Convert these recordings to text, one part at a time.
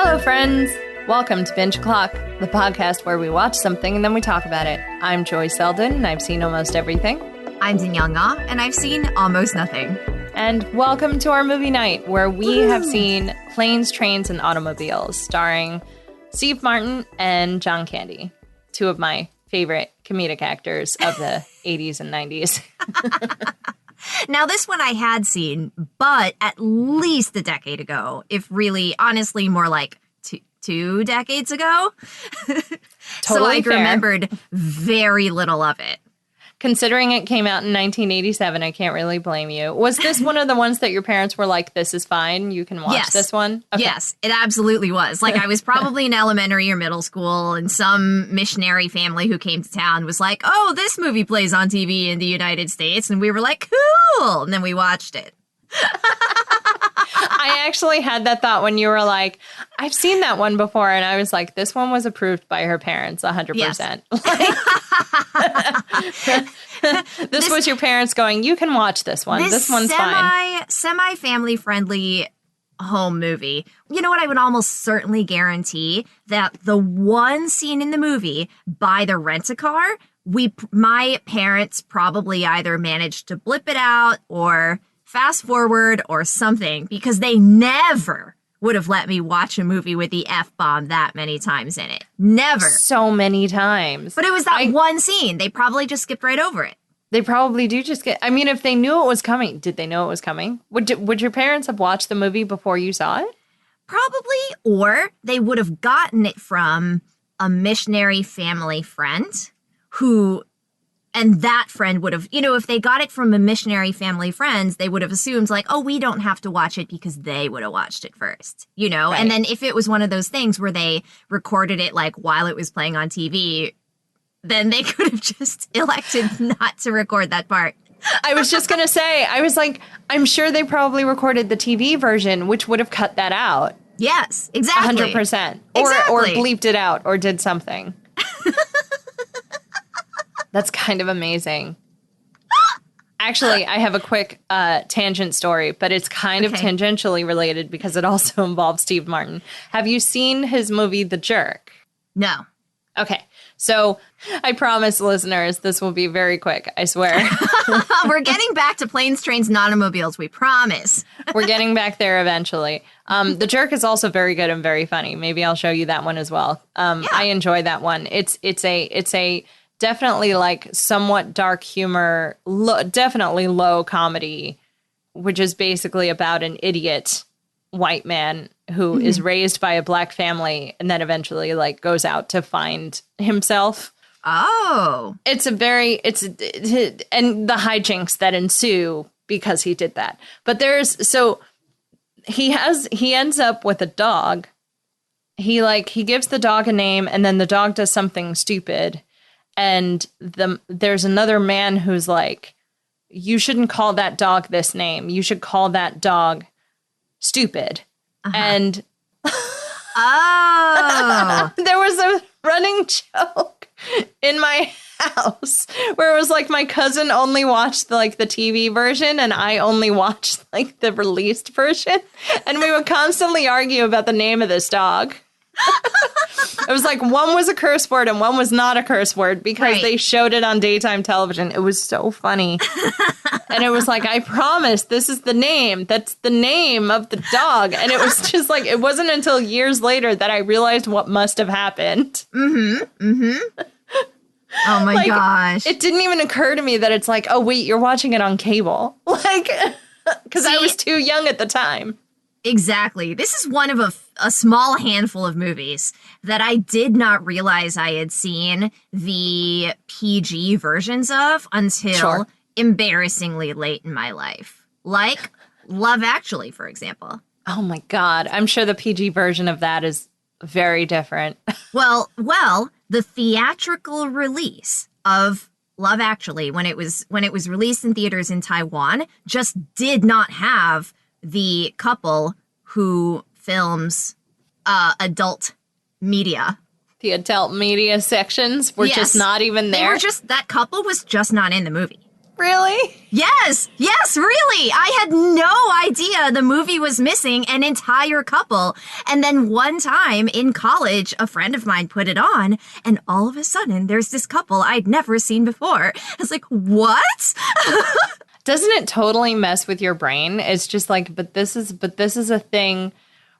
Hello, friends. Welcome to Binge O'Clock, the podcast where we watch something and then we talk about it. I'm Joy Selden, and I've seen almost everything. I'm Danielle, and I've seen almost nothing. And welcome to our movie night, where we have seen Planes, Trains, and Automobiles, starring Steve Martin and John Candy, two of my favorite comedic actors of the 80s and 90s. Now, this one I had seen, but at least a decade ago, if really, honestly, more like two decades ago. Totally so I remembered very little of it. Considering it came out in 1987, I can't really blame you. Was this one of the ones that your parents were like, this is fine, you can watch this one? Okay. Yes, it absolutely was. Like, I was probably in elementary or middle school, and some missionary family who came to town was like, oh, this movie plays on TV in the United States. And we were like, cool. And then we watched it. I actually had that thought when you were like, I've seen that one before. And I was like, this one was approved by her parents 100%. Yes. This was your parents going, you can watch this one. This one's fine. Semi-family friendly home movie. You know what? I would almost certainly guarantee that the one scene in the movie by the rent-a-car, my parents probably either managed to blip it out or fast forward or something, because they never would have let me watch a movie with the F-bomb that many times in it. Never. So many times. But it was that one scene. They probably just skipped right over it. They probably do just get... I mean, if they knew it was coming, did they know it was coming? Would your parents have watched the movie before you saw it? Probably, or they would have gotten it from a missionary family friend who... And that friend would have, if they got it from a missionary family friends, they would have assumed like, oh, we don't have to watch it because they would have watched it first, Right. And then if it was one of those things where they recorded it like while it was playing on TV, then they could have just elected not to record that part. I was just going to say, I was like, I'm sure they probably recorded the TV version, which would have cut that out. Yes, exactly. 100%. Exactly. Or bleeped it out or did something. That's kind of amazing. Actually, I have a quick tangent story, but it's kind of tangentially related because it also involves Steve Martin. Have you seen his movie, The Jerk? No. Okay. So I promise listeners, this will be very quick. I swear. We're getting back to Planes, Trains, and Automobiles. We promise. We're getting back there eventually. The Jerk is also very good and very funny. Maybe I'll show you that one as well. I enjoy that one. It's a definitely like somewhat dark humor, definitely low comedy, which is basically about an idiot white man who is raised by a black family and then eventually like goes out to find himself. Oh. And the hijinks that ensue because he did that. But he ends up with a dog. He gives the dog a name and then the dog does something stupid. And there's another man who's like, you shouldn't call that dog this name. You should call that dog stupid. Uh-huh. And there was a running joke in my house where it was like my cousin only watched like the TV version and I only watched like the released version. And we would constantly argue about the name of this dog. It was like one was a curse word and one was not a curse word because they showed it on daytime television. It was so funny. And it was like, I promise this is the name. That's the name of the dog. And it was just like, it wasn't until years later that I realized what must have happened. Mm-hmm. Mm-hmm. Oh my gosh. It didn't even occur to me that it's like, oh wait, you're watching it on cable. Like, because I was too young at the time. Exactly. This is one of a small handful of movies that I did not realize I had seen the PG versions of until embarrassingly late in my life. Like Love Actually, for example. Oh my God. I'm sure the PG version of that is very different. Well, the theatrical release of Love Actually, when it was released in theaters in Taiwan, just did not have the couple who films adult media. The adult media sections were just not even there? That couple was just not in the movie. Really? Yes, really. I had no idea the movie was missing an entire couple. And then one time in college, a friend of mine put it on, and all of a sudden there's this couple I'd never seen before. I was like, what? Doesn't it totally mess with your brain? It's just like, but this is a thing.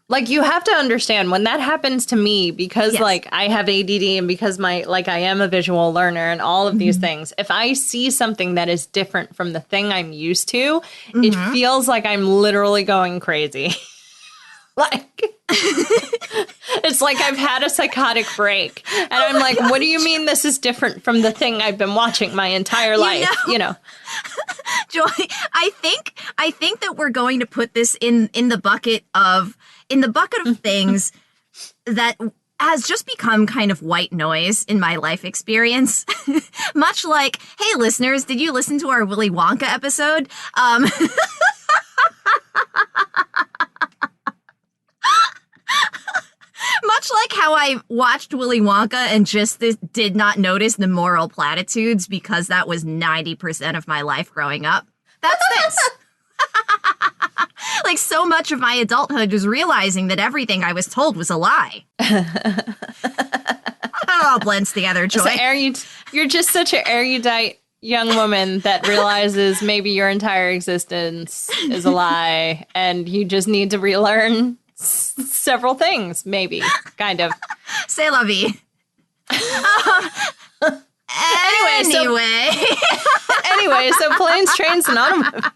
Like, you have to understand when that happens to me, because Yes. like I have ADD and because I am a visual learner and all of these things. If I see something that is different from the thing I'm used to, it feels like I'm literally going crazy. Like, it's like I've had a psychotic break. And I'm like, what do you mean this is different from the thing I've been watching my entire life? You know. Joy, I think that we're going to put this in the bucket of things that has just become kind of white noise in my life experience. Much like, hey listeners, did you listen to our Willy Wonka episode? Much like how I watched Willy Wonka and just did not notice the moral platitudes because that was 90% of my life growing up. That's this. Like, so much of my adulthood was realizing that everything I was told was a lie. It all blends together, Joy. So you're just such an erudite young woman that realizes maybe your entire existence is a lie and you just need to relearn several things, maybe, kind of. C'est la vie. Anyway, so planes, trains, and automobiles.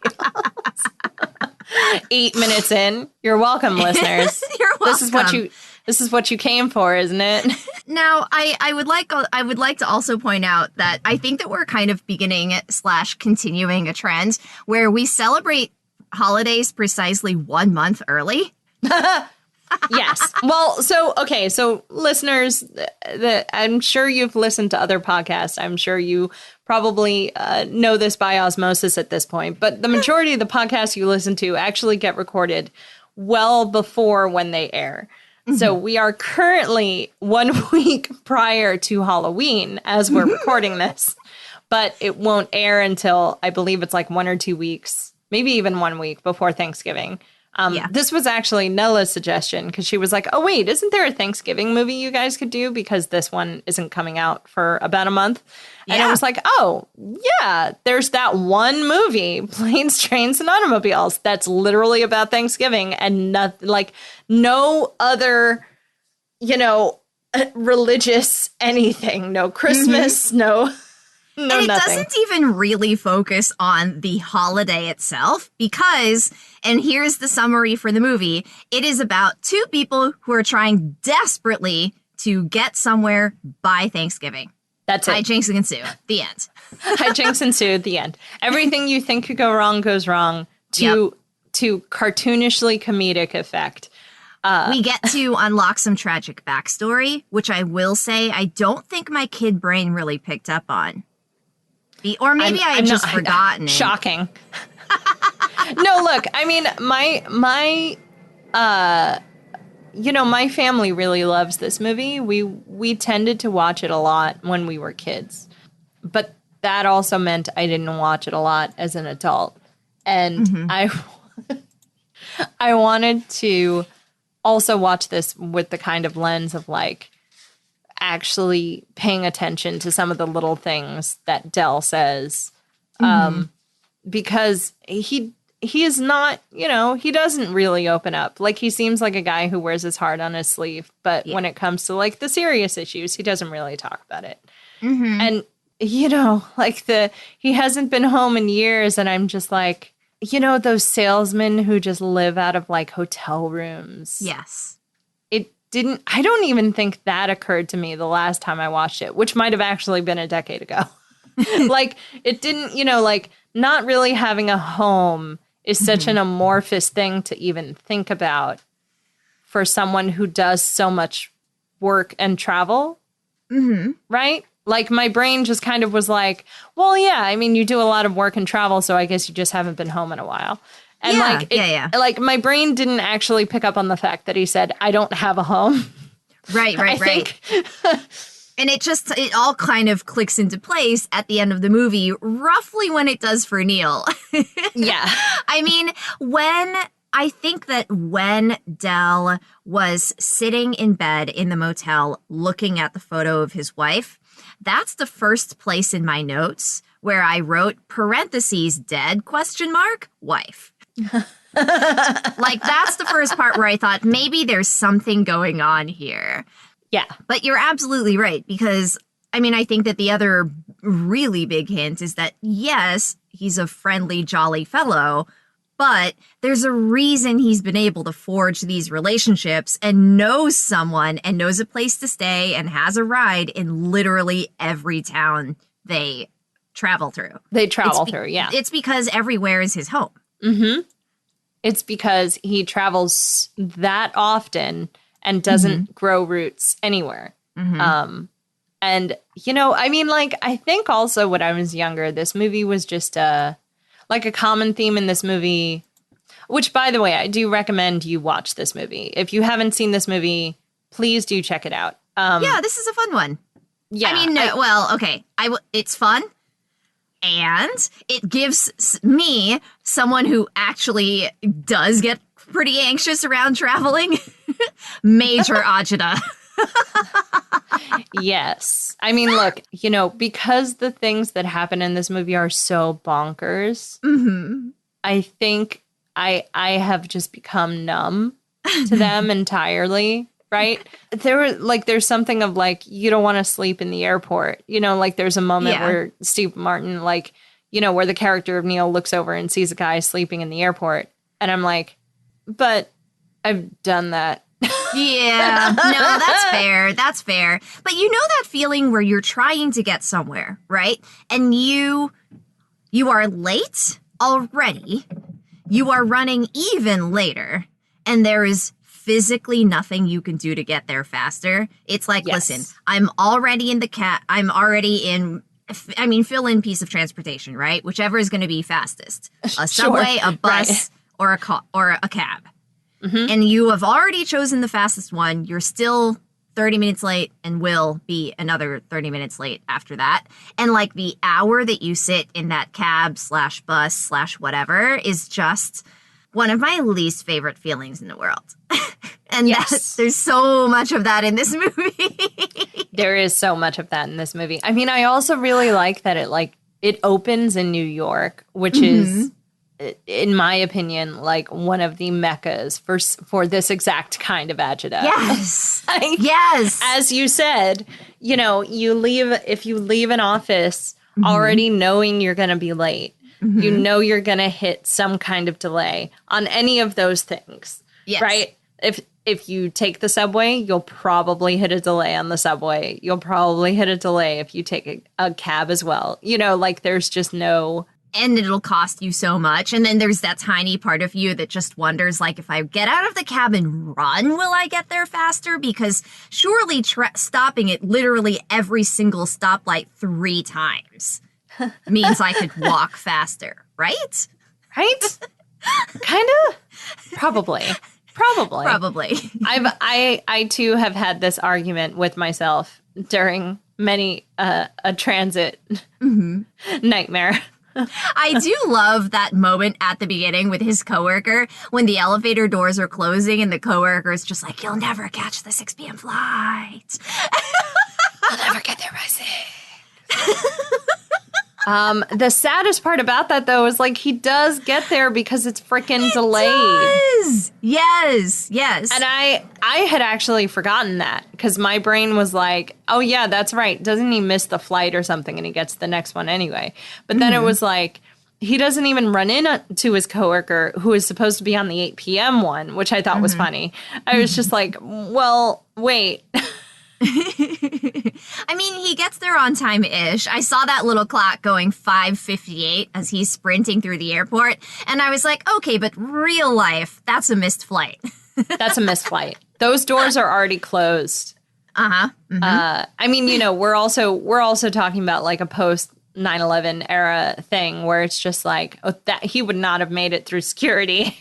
8 minutes in. You're welcome, listeners. You're welcome. This is what you came for, isn't it? Now, I would like to also point out that I think that we're kind of beginning / continuing a trend where we celebrate holidays precisely 1 month early. Yes. Well, so listeners, I'm sure you've listened to other podcasts. I'm sure you probably know this by osmosis at this point, but the majority of the podcasts you listen to actually get recorded well before when they air. So we are currently 1 week prior to Halloween as we're recording this, but it won't air until I believe it's like 1 or 2 weeks, maybe even 1 week before Thanksgiving. This was actually Nella's suggestion because she was like, oh, wait, isn't there a Thanksgiving movie you guys could do? Because this one isn't coming out for about a month. And Yeah. I was like, oh, yeah, there's that one movie, Planes, Trains, and Automobiles, that's literally about Thanksgiving and no other, religious anything, no Christmas, no And it nothing. doesn't even really focus on the holiday itself because, and here's the summary for the movie, it is about two people who are trying desperately to get somewhere by Thanksgiving. That's it. Hijinks ensue. The end. Hijinks ensue at the end. Everything you think could go wrong goes wrong to cartoonishly comedic effect. We get to unlock some tragic backstory, which I will say I don't think my kid brain really picked up on. Or maybe I had just forgotten it. Shocking. No, look, I mean, my family really loves this movie. We tended to watch it a lot when we were kids. But that also meant I didn't watch it a lot as an adult. And I wanted to also watch this with the kind of lens of like actually paying attention to some of the little things that Dell says. Because he is not, he doesn't really open up. Like, he seems like a guy who wears his heart on his sleeve. But when it comes to like the serious issues, he doesn't really talk about it. And, he hasn't been home in years. And I'm just like, those salesmen who just live out of like hotel rooms. Yes. I don't even think that occurred to me the last time I watched it, which might have actually been a decade ago. Like, it didn't, not really having a home is such an amorphous thing to even think about for someone who does so much work and travel. Right? Like, my brain just kind of was like, well, yeah, I mean, you do a lot of work and travel, so I guess you just haven't been home in a while. And like my brain didn't actually pick up on the fact that he said, I don't have a home. Right. And it all kind of clicks into place at the end of the movie, roughly when it does for Neil. Yeah. I mean, I think that when Del was sitting in bed in the motel looking at the photo of his wife, that's the first place in my notes where I wrote parentheses dead wife. Like, that's the first part where I thought maybe there's something going on here. Yeah. But you're absolutely right, because, I mean, I think that the other really big hint is that, yes, he's a friendly, jolly fellow, but there's a reason he's been able to forge these relationships and knows someone and knows a place to stay and has a ride in literally every town they travel through. Yeah. It's because everywhere is his home. Mm-hmm. It's because he travels that often and doesn't grow roots anywhere. Mm-hmm. And, you know, I mean, like, I think also when I was younger, this movie was just like a common theme in this movie, which, by the way, I do recommend you watch this movie. If you haven't seen this movie, please do check it out. Yeah, this is a fun one. Yeah. I mean, okay. It's fun. And it gives me, someone who actually does get pretty anxious around traveling, major agita. Yes. I mean, look, you know, because the things that happen in this movie are so bonkers, I think I have just become numb to them entirely. Right? There's something of like, you don't want to sleep in the airport. You know, like there's a moment where Steve Martin, like, you know, where the character of Neil looks over and sees a guy sleeping in the airport. And I'm like, but I've done that. Yeah, no, that's fair. That's fair. But you know that feeling where you're trying to get somewhere, right? And you are late already. You are running even later. And there is physically nothing you can do to get there faster. It's like, listen, I'm already in the cab. I'm already in, I mean, fill in piece of transportation, right? Whichever is going to be fastest. A subway, a bus, or a cab. And you have already chosen the fastest one. You're still 30 minutes late and will be another 30 minutes late after that. And like the hour that you sit in that cab / bus / whatever is just one of my least favorite feelings in the world. And there's so much of that in this movie. There is so much of that in this movie. I mean, I also really like that it opens in New York, which is, in my opinion, like one of the meccas for this exact kind of agita. Yes. Yes. As you said, you know, if you leave an office already knowing you're going to be late, you know you're going to hit some kind of delay on any of those things. Yes. Right? If you take the subway, you'll probably hit a delay on the subway. You'll probably hit a delay if you take a cab as well. You know, like there's just no... And it'll cost you so much. And then there's that tiny part of you that just wonders, like, if I get out of the cab and run, will I get there faster? Because surely stopping at literally every single stoplight 3 times means I could walk faster, right? Right? Kind of? Probably. I too have had this argument with myself during many a transit nightmare. I do love that moment at the beginning with his coworker when the elevator doors are closing and the coworker is just like, "You'll never catch the 6 p.m. flight. I'll never get there by 6." The saddest part about that, though, is like he does get there because it's freaking delayed. Does. Yes. And I had actually forgotten that because my brain was like, oh, yeah, that's right. Doesn't he miss the flight or something and he gets the next one anyway? But then it was like he doesn't even run into his coworker who is supposed to be on the 8 p.m. one, which I thought was funny. I was just like, well, wait. I mean, he gets there on time-ish. I saw that little clock going 5:58 as he's sprinting through the airport. And I was like, okay, but real life, that's a missed flight. That's a missed flight. Those doors are already closed. I mean, you know, we're also talking about like a post 9/11 era thing where it's just like, that he would not have made it through security.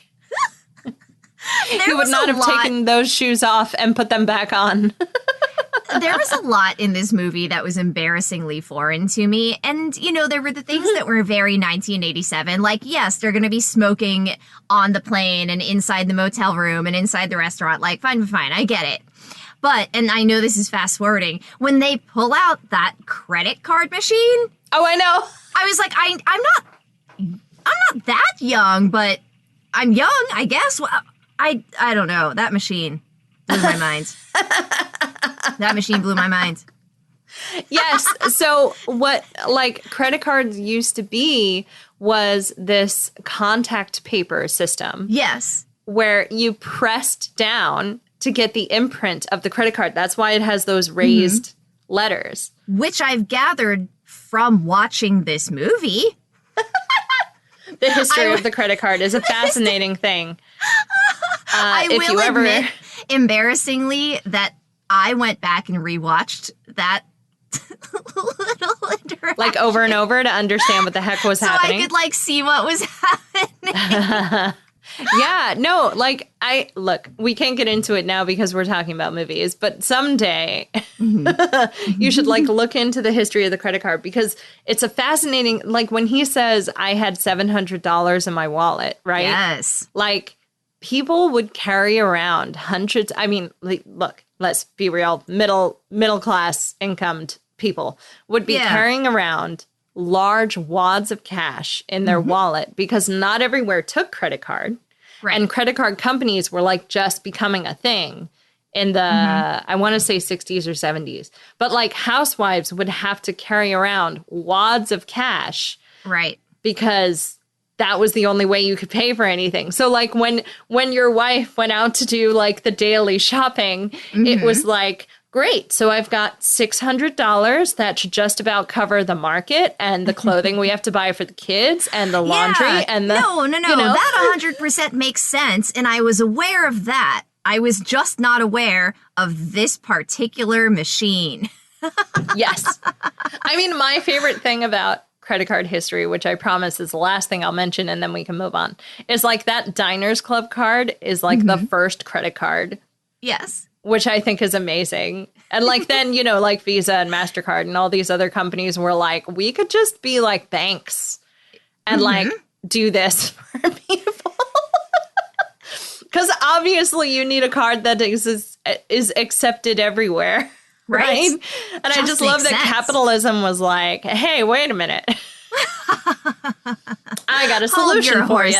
He would not have taken those shoes off and put them back on. There was a lot in this movie that was embarrassingly foreign to me. And, there were the things that were very 1987. Like, yes, they're going to be smoking on the plane and inside the motel room and inside the restaurant. Like, fine, I get it. But, and I know this is fast forwarding, when they pull out that credit card machine. Oh, I know. I was like, I'm not that young, but I'm young, I guess. Well, I don't know. That machine blew my mind. That machine blew my mind. Yes. So what credit cards used to be was this contact paper system. Yes. Where you pressed down to get the imprint of the credit card. That's why it has those raised letters. Which I've gathered from watching this movie. The history of the credit card is a fascinating thing. I will admit, embarrassingly, that I went back and rewatched that little interaction. Like over and over to understand what the heck was happening. So I could see what was happening. Yeah, no, we can't get into it now because we're talking about movies, but someday you should look into the history of the credit card because it's a fascinating, when he says I had $700 in my wallet, right? Yes. People would carry around hundreds. I mean, look, let's be real. Middle class incomed people would be carrying around large wads of cash in their wallet because not everywhere took credit card. Right. And credit card companies were just becoming a thing in the, I want to say 60s or 70s. But housewives would have to carry around wads of cash. Right. Because that was the only way you could pay for anything. So when your wife went out to do the daily shopping, it was great. So I've got $600 that should just about cover the market and the clothing we have to buy for the kids and the laundry and the No. That 100% makes sense. And I was aware of that. I was just not aware of this particular machine. Yes. I mean, my favorite thing about credit card history, which I promise is the last thing I'll mention and then we can move on, is that Diners Club card is the first credit card. Yes. Which I think is amazing. And then, Visa and MasterCard and all these other companies were we could just be banks and do this for people. Because obviously you need a card that is accepted everywhere. Right? And I just love that capitalism was hey, wait a minute. I got a solution for you.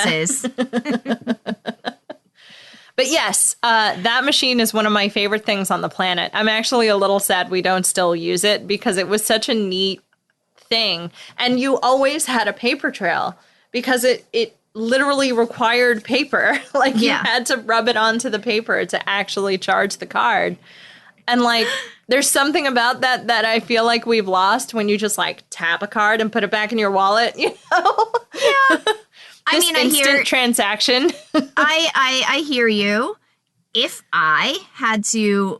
But yes, that machine is one of my favorite things on the planet. I'm actually a little sad we don't still use it because it was such a neat thing. And you always had a paper trail because it literally required paper. You had to rub it onto the paper to actually charge the card. And there's something about that I feel we've lost when you just tap a card and put it back in your wallet, Yeah. I mean, instant transaction. I hear you. If I had to,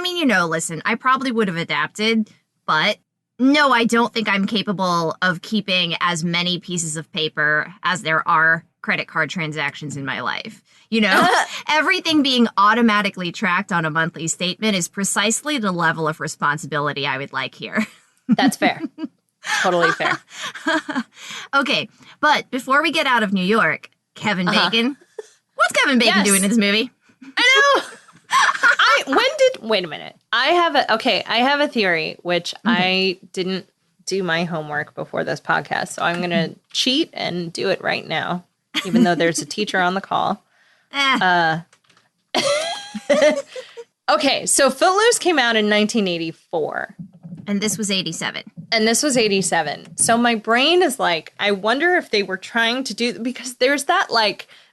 listen, I probably would have adapted, but no, I don't think I'm capable of keeping as many pieces of paper as there are credit card transactions in my life. Everything being automatically tracked on a monthly statement is precisely the level of responsibility I would like here. That's fair. Totally fair. Okay, but before we get out of New York, Kevin Bacon. What's Kevin Bacon doing in this movie? I know. Wait a minute. I have a theory, which I didn't do my homework before this podcast, so I'm going to cheat and do it right now, even though there's a teacher on the call. Okay, so Footloose came out in 1984. And this was 87. So my brain is I wonder if they were trying to do, because there's that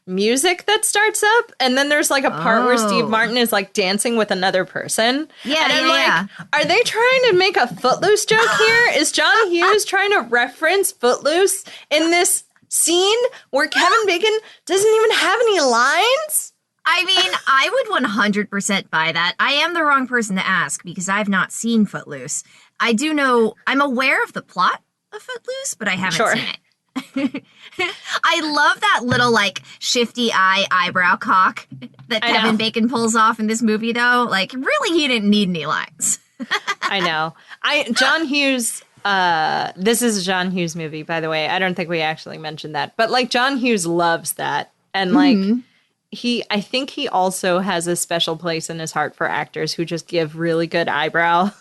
music that starts up, and then there's a part where Steve Martin is dancing with another person. Yeah, and I'm are they trying to make a Footloose joke here? Is John Hughes trying to reference Footloose in this scene where Kevin Bacon doesn't even have any lines? I mean, I would 100% buy that. I am the wrong person to ask because I've not seen Footloose. I do know, I'm aware of the plot of Footloose, but I haven't seen it. I love that little like shifty eyebrow cock that Kevin Bacon pulls off in this movie, though. Like, really, he didn't need any lines. I know. John Hughes. This is a John Hughes movie, by the way. I don't think we actually mentioned that, but like John Hughes loves that, and like I think he also has a special place in his heart for actors who just give really good eyebrow.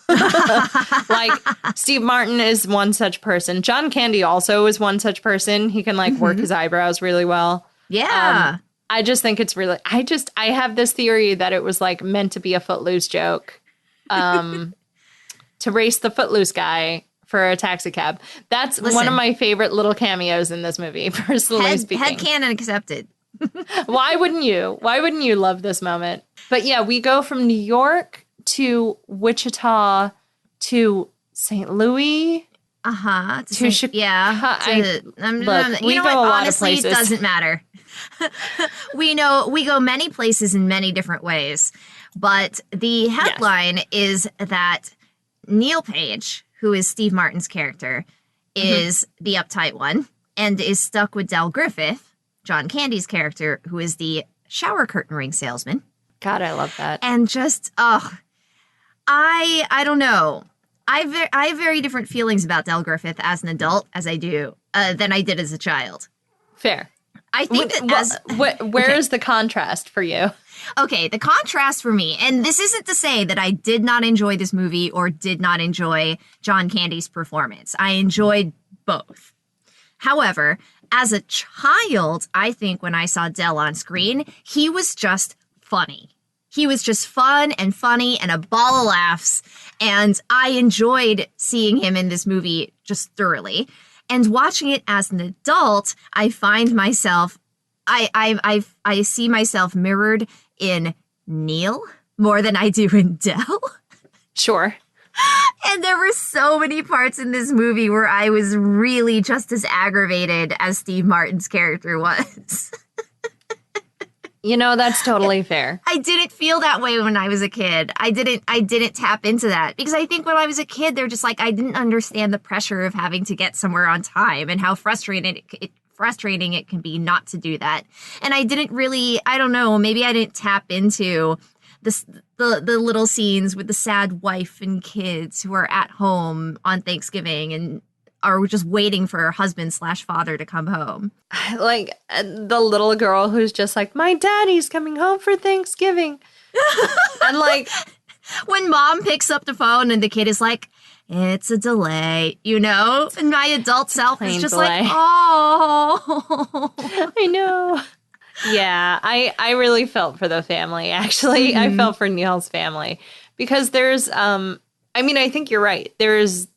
Like Steve Martin is one such person. John Candy also is one such person. He can like work his eyebrows really well. Yeah. I just think it's really, I have this theory that it was like meant to be a Footloose joke, to race the Footloose guy for a taxi cab. That's one of my favorite little cameos in this movie, personally speaking. Headcanon accepted. Why wouldn't you? Why wouldn't you love this moment? But yeah, we go from New York to Wichita to St. Louis. To Chicago. Yeah. We go a lot of places. It doesn't matter. We go many places in many different ways. But the headline is that Neil Page, who is Steve Martin's character, is the uptight one and is stuck with Del Griffith, John Candy's character, who is the shower curtain ring salesman. God, I love that. And just, I don't know. I have very different feelings about Del Griffith as an adult as I do than I did as a child. Fair. I think where is the contrast for you? Okay, the contrast for me, and this isn't to say that I did not enjoy this movie or did not enjoy John Candy's performance. I enjoyed both. However, as a child, I think when I saw Del on screen, he was just funny. He was just fun and funny and a ball of laughs. And I enjoyed seeing him in this movie just thoroughly. And watching it as an adult, I find myself, I see myself mirrored in Neil more than I do in Del. Sure. And there were so many parts in this movie where I was really just as aggravated as Steve Martin's character was. You know, that's totally fair. I didn't feel that way when I was a kid. I didn't tap into that because I think when I was a kid, they're just like, I didn't understand the pressure of having to get somewhere on time and how frustrating it can be not to do that. And I didn't really, I don't know, maybe I didn't tap into the little scenes with the sad wife and kids who are at home on Thanksgiving and are just waiting for her husband/father to come home. Like the little girl who's just like, my daddy's coming home for Thanksgiving. And like, when mom picks up the phone and the kid is like, it's a delay, you know? And my adult self is just delay. Like, oh. I know. Yeah, I really felt for the family, actually. I felt for Neil's family. Because there's, I think you're right. There is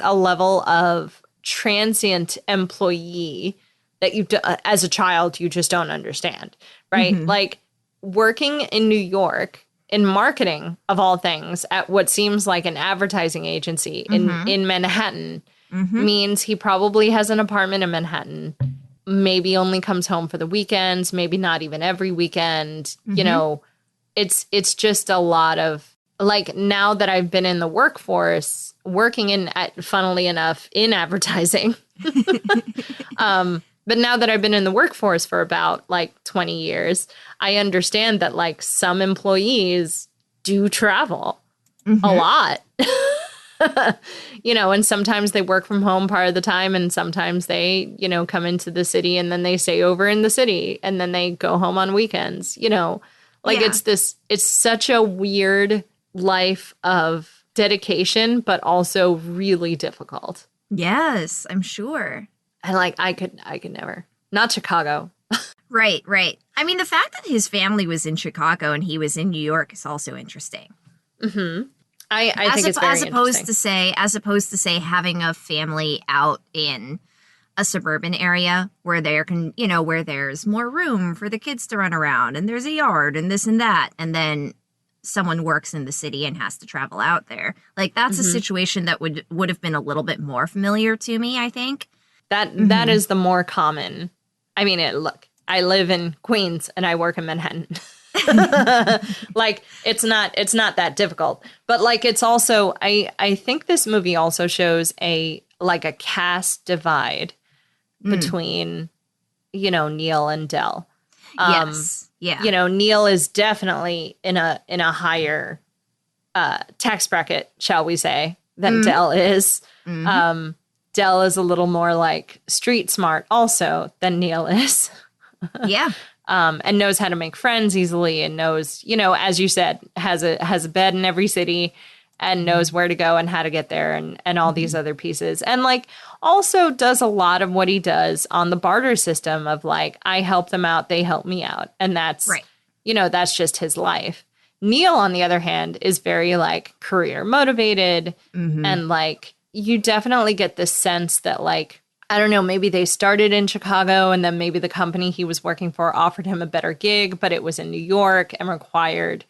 a level of transient employee that you, as a child, you just don't understand, right? Like working in New York in marketing, of all things, at what seems like an advertising agency in Manhattan means he probably has an apartment in Manhattan, maybe only comes home for the weekends, maybe not even every weekend. You know, it's just a lot of, like, now that I've been in the workforce, working funnily enough, in advertising. But now that I've been in the workforce for about like 20 years, I understand that like some employees do travel a lot. You know, and sometimes they work from home part of the time, and sometimes they, you know, come into the city and then they stay over in the city and then they go home on weekends, you know, like it's such a weird life of dedication, but also really difficult. Yes, I'm sure. And like, I could never, not Chicago. Right. I mean, the fact that his family was in Chicago and he was in New York is also interesting. I think it's very interesting. As opposed to say having a family out in a suburban area where where there's more room for the kids to run around and there's a yard and this and that, and then someone works in the city and has to travel out there. Like, that's a situation that would have been a little bit more familiar to me, I think. That is the more common. I mean, look, I live in Queens and I work in Manhattan. Like, it's not that difficult. But like, it's also, I think this movie also shows a caste divide between, Neil and Dell. Yes. Yeah. Neil is definitely in a higher tax bracket, shall we say, than Dell is. Dell is a little more like street smart also than Neil is. Yeah. And knows how to make friends easily and knows, as you said, has a bed in every city and knows where to go and how to get there and all these other pieces. And like also does a lot of what he does on the barter system of like, I help them out, they help me out. And that's, right. That's just his life. Neil, on the other hand, is very like career motivated and like you definitely get this sense that like, I don't know, maybe they started in Chicago and then maybe the company he was working for offered him a better gig, but it was in New York and required,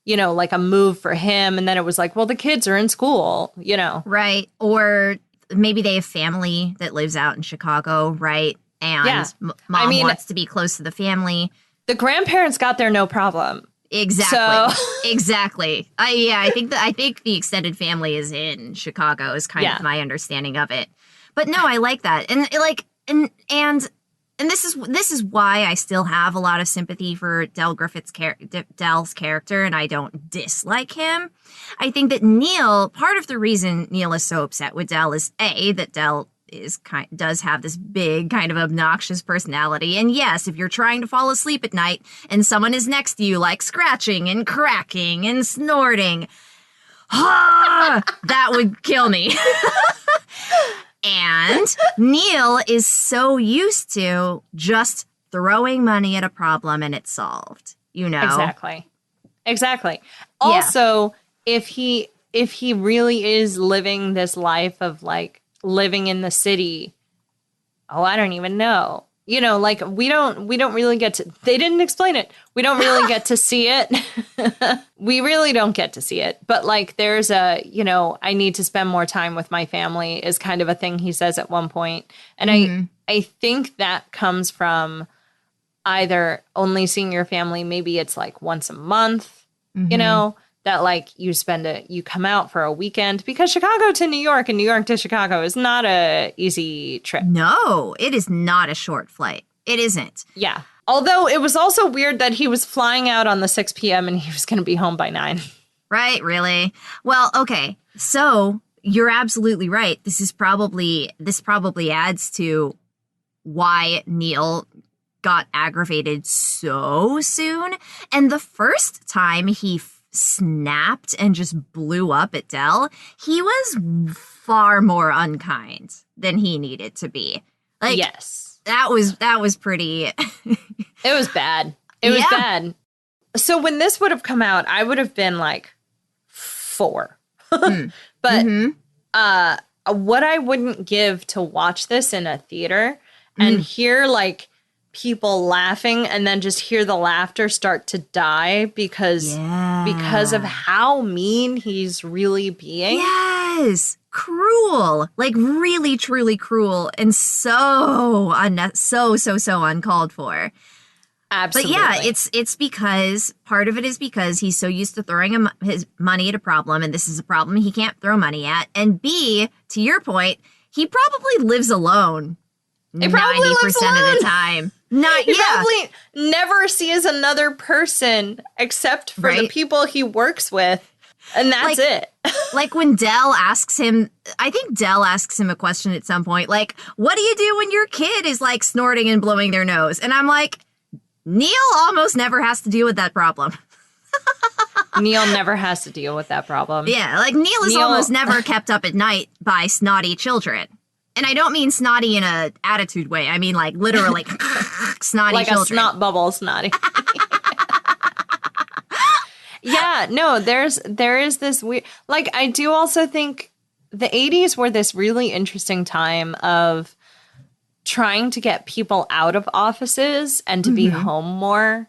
like a move for him. And then it was like, well, the kids are in school, Right. Or maybe they have family that lives out in Chicago, right? And mom wants to be close to the family. The grandparents got there no problem. Exactly. So. Exactly. I think the extended family is in Chicago is kind of my understanding of it. But no, I like that. And like and this is why I still have a lot of sympathy for Dell's character and I don't dislike him. I think that part of the reason Neil is so upset with Dell is that Dell does have this big kind of obnoxious personality. And yes, if you're trying to fall asleep at night and someone is next to you, like scratching and cracking and snorting, that would kill me. And Neil is so used to just throwing money at a problem and it's solved, Exactly. Also, if he really is living this life of like living in the city, I don't even know. Like we don't really get to, they didn't explain it. We don't really get to see it. We really don't get to see it. But like there's I need to spend more time with my family is kind of a thing he says at one point. And I think that comes from either only seeing your family, maybe it's like once a month, that like you come out for a weekend, because Chicago to New York and New York to Chicago is not a easy trip. No, it is not a short flight. It isn't. Yeah. Although it was also weird that he was flying out on the 6 p.m. and he was going to be home by 9. Right, really? Well, okay. So you're absolutely right. This probably adds to why Neil got aggravated so soon. And the first time he snapped and just blew up at Dell, he was far more unkind than he needed to be. Like, yes, that was pretty. It was bad. It was bad. So when this would have come out, I would have been like 4. But what I wouldn't give to watch this in a theater and hear like people laughing and then just hear the laughter start to die because of how mean he's really being. Yes. Cruel. Like really, truly cruel and so uncalled for. Absolutely. But yeah, it's because part of it is because he's so used to throwing his money at a problem, and this is a problem he can't throw money at. And B, to your point, he probably lives alone 90% of the time. He probably never sees another person except for the people he works with. And that's it. Like when Dell asks him, I think Dell asks him a question at some point, like, what do you do when your kid is like snorting and blowing their nose? And I'm like, Neil almost never has to deal with that problem. Neil never has to deal with that problem. Yeah, like Neil is almost never kept up at night by snotty children. And I don't mean snotty in a attitude way. I mean like literally snotty like children. Like a snot bubble snotty. Yeah, no, there is this weird, like I do also think the 80s were this really interesting time of trying to get people out of offices and to be home more.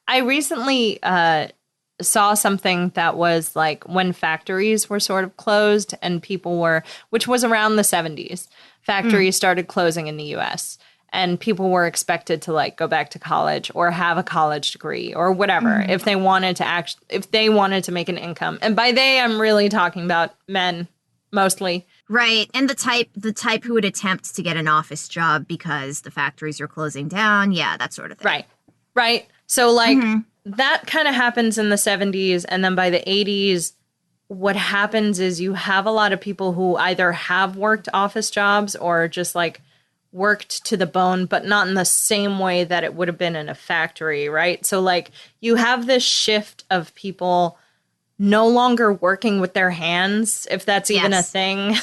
I recently saw something that was like when factories were sort of closed and people were, which was around the 70s, factories started closing in the US and people were expected to like go back to college or have a college degree or whatever if they wanted to make an income. And by they, I'm really talking about men mostly. Right. And the type who would attempt to get an office job because the factories are closing down. Yeah, that sort of thing. Right. Right. So like that kind of happens in the 70s. And then by the 80s, what happens is you have a lot of people who either have worked office jobs or just like worked to the bone, but not in the same way that it would have been in a factory. Right. So like you have this shift of people no longer working with their hands, if that's even a thing.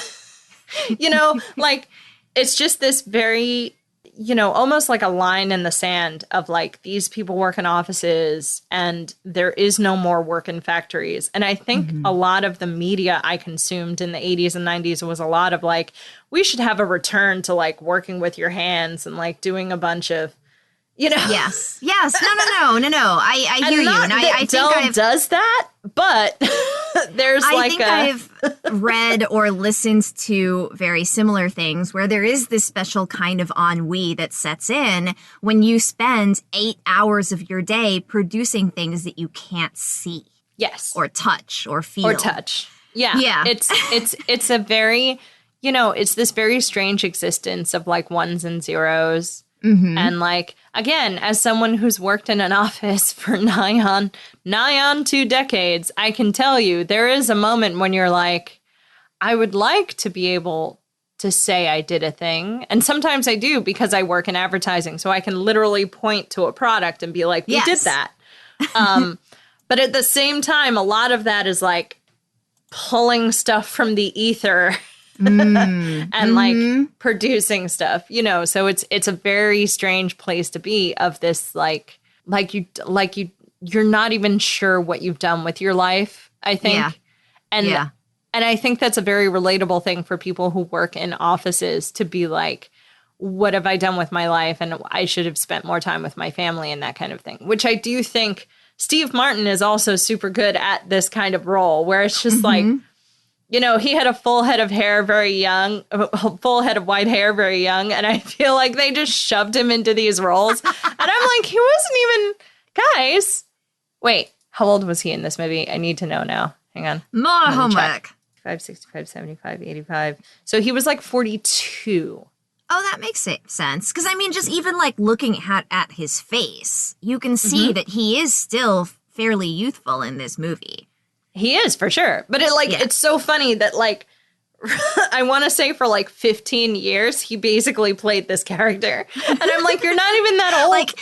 You know, like it's just this very, you know, almost like a line in the sand of like these people work in offices and there is no more work in factories. And I think a lot of the media I consumed in the 80s and 90s was a lot of like, we should have a return to like working with your hands and like doing a bunch of, you know. Yes. No. I hear you. And I think I've does that, but there's I've read or listened to very similar things where there is this special kind of ennui that sets in when you spend 8 hours of your day producing things that you can't see. Yes. Or touch or feel. Or touch. Yeah. Yeah. It's a very, you know, it's this very strange existence of like ones and zeros. And like, again, as someone who's worked in an office for nigh on 2 decades, I can tell you there is a moment when you're like, I would like to be able to say I did a thing. And sometimes I do because I work in advertising. So I can literally point to a product and be like, we did that. But at the same time, a lot of that is like pulling stuff from the ether and like producing stuff, you know, so it's a very strange place to be of this, you're not even sure what you've done with your life, I think. Yeah. And I think that's a very relatable thing for people who work in offices to be like, what have I done with my life? And I should have spent more time with my family and that kind of thing, which I do think Steve Martin is also super good at this kind of role where it's just like, you know, he had a full head of hair very young, a full head of white hair very young. And I feel like they just shoved him into these roles. And I'm like, he wasn't even, guys. Wait, how old was he in this movie? I need to know now. Hang on. More homework. 65, 75, 85. So he was like 42. Oh, that makes sense. Because, I mean, just even like looking at his face, you can see that he is still fairly youthful in this movie. He is, for sure. But it's so funny that, like, I want to say for, like, 15 years, he basically played this character. And I'm like, you're not even that old. Like,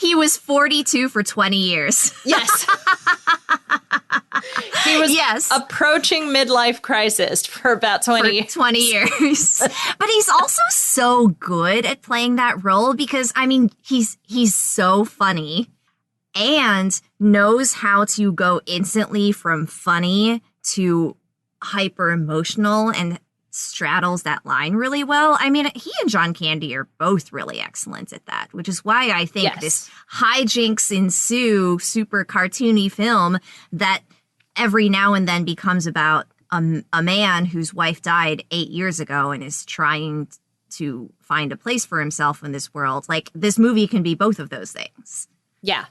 he was 42 for 20 years. Yes. He was approaching midlife crisis for about 20 years. 20 years. But he's also so good at playing that role because, I mean, he's so funny. And knows how to go instantly from funny to hyper emotional and straddles that line really well. I mean, he and John Candy are both really excellent at that, which is why I think this hijinks ensue super cartoony film that every now and then becomes about a man whose wife died 8 years ago and is trying to find a place for himself in this world. Like, this movie can be both of those things. Yeah.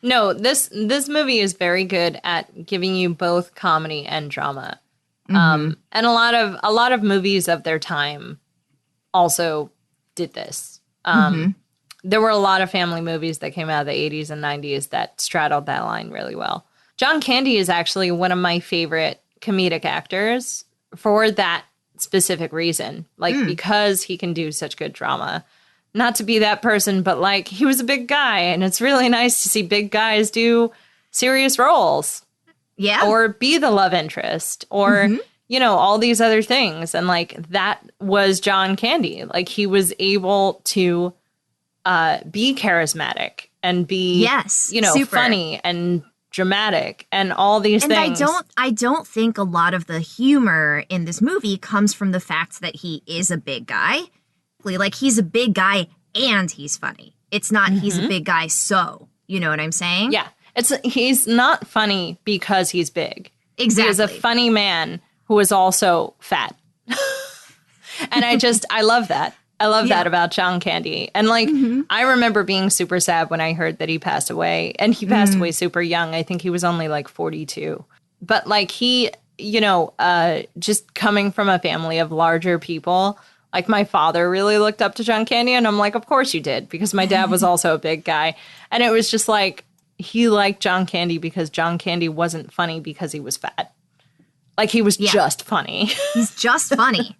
No, this movie is very good at giving you both comedy and drama. And a lot of movies of their time also did this. There were a lot of family movies that came out of the 80s and 90s that straddled that line really well. John Candy is actually one of my favorite comedic actors for that specific reason. Like, because he can do such good drama. Not to be that person, but like, he was a big guy, and it's really nice to see big guys do serious roles. Yeah. Or be the love interest, or, you know, all these other things. And like, that was John Candy. Like, he was able to be charismatic and be, you know, super funny and dramatic and all these things. And I don't think a lot of the humor in this movie comes from the fact that he is a big guy. Like, he's a big guy and he's funny. It's not he's a big guy, so, you know what I'm saying? Yeah. He's not funny because he's big. Exactly. He's a funny man who is also fat. And I love that. I love that about John Candy. And like, I remember being super sad when I heard that he passed away. And he passed away super young. I think he was only like 42. But like, he just coming from a family of larger people, like my father really looked up to John Candy. And I'm like, of course you did, because my dad was also a big guy. And it was just like, he liked John Candy because John Candy wasn't funny because he was fat. Like, he was just funny. He's just funny.